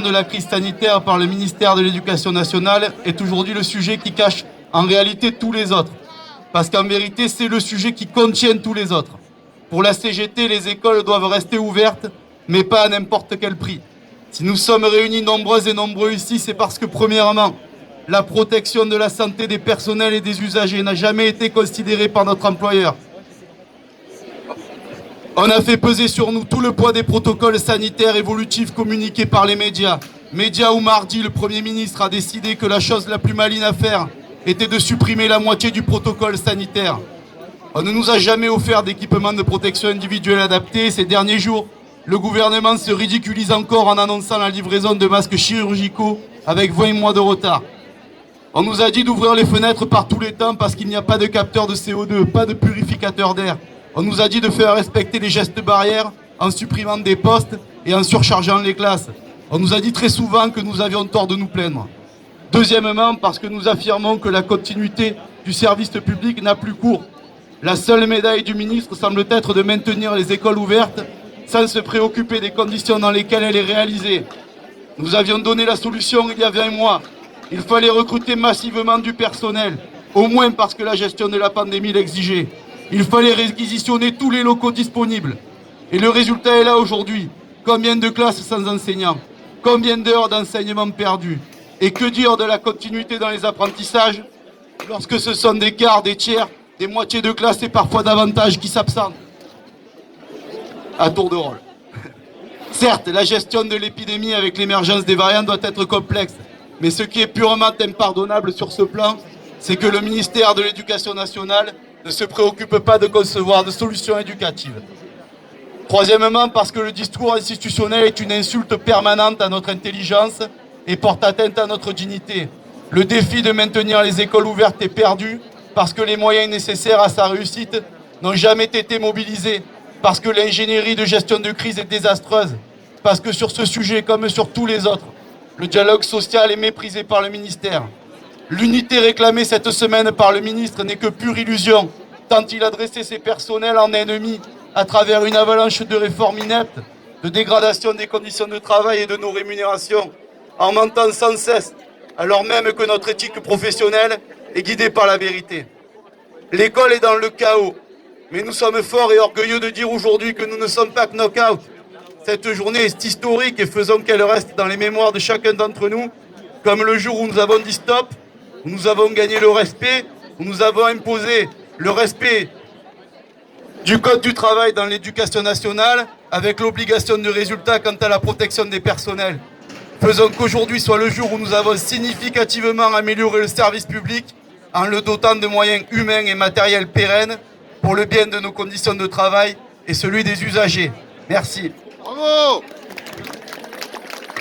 De la crise sanitaire par le ministère de l'Éducation nationale est aujourd'hui le sujet qui cache en réalité tous les autres. Parce qu'en vérité, c'est le sujet qui contient tous les autres. Pour la CGT, les écoles doivent rester ouvertes, mais pas à n'importe quel prix. Si nous sommes réunis nombreuses et nombreux ici, c'est parce que, premièrement, la protection de la santé des personnels et des usagers n'a jamais été considérée par notre employeur. On a fait peser sur nous tout le poids des protocoles sanitaires évolutifs communiqués par les médias. Médias où mardi, le Premier ministre a décidé que la chose la plus maligne à faire était de supprimer la moitié du protocole sanitaire. On ne nous a jamais offert d'équipements de protection individuelle adaptés. Ces derniers jours, le gouvernement se ridiculise encore en annonçant la livraison de masques chirurgicaux avec 20 mois de retard. On nous a dit d'ouvrir les fenêtres par tous les temps parce qu'il n'y a pas de capteur de CO2, pas de purificateur d'air. On nous a dit de faire respecter les gestes barrières en supprimant des postes et en surchargeant les classes. On nous a dit très souvent que nous avions tort de nous plaindre. Deuxièmement, parce que nous affirmons que la continuité du service public n'a plus cours. La seule médaille du ministre semble être de maintenir les écoles ouvertes sans se préoccuper des conditions dans lesquelles elle est réalisée. Nous avions donné la solution il y a 20 mois. Il fallait recruter massivement du personnel, au moins parce que la gestion de la pandémie l'exigeait. Il fallait réquisitionner tous les locaux disponibles. Et le résultat est là aujourd'hui. Combien de classes sans enseignants? Combien d'heures d'enseignement perdues? Et que dire de la continuité dans les apprentissages lorsque ce sont des quarts, des tiers, des moitiés de classe et parfois davantage qui s'absentent? À tour de rôle. Certes, la gestion de l'épidémie avec l'émergence des variants doit être complexe. Mais ce qui est purement impardonnable sur ce plan, c'est que le ministère de l'Éducation nationale ne se préoccupe pas de concevoir de solutions éducatives. Troisièmement, parce que le discours institutionnel est une insulte permanente à notre intelligence et porte atteinte à notre dignité. Le défi de maintenir les écoles ouvertes est perdu parce que les moyens nécessaires à sa réussite n'ont jamais été mobilisés, parce que l'ingénierie de gestion de crise est désastreuse, parce que sur ce sujet, comme sur tous les autres, le dialogue social est méprisé par le ministère. L'unité réclamée cette semaine par le ministre n'est que pure illusion, tant il a dressé ses personnels en ennemis à travers une avalanche de réformes ineptes, de dégradation des conditions de travail et de nos rémunérations, en mentant sans cesse, alors même que notre éthique professionnelle est guidée par la vérité. L'école est dans le chaos, mais nous sommes forts et orgueilleux de dire aujourd'hui que nous ne sommes pas knock-out. Cette journée est historique et faisons qu'elle reste dans les mémoires de chacun d'entre nous, comme le jour où nous avons dit stop, où nous avons gagné le respect, où nous avons imposé le respect du Code du travail dans l'éducation nationale, avec l'obligation de résultat quant à la protection des personnels. Faisons qu'aujourd'hui soit le jour où nous avons significativement amélioré le service public en le dotant de moyens humains et matériels pérennes pour le bien de nos conditions de travail et celui des usagers. Merci. Bravo!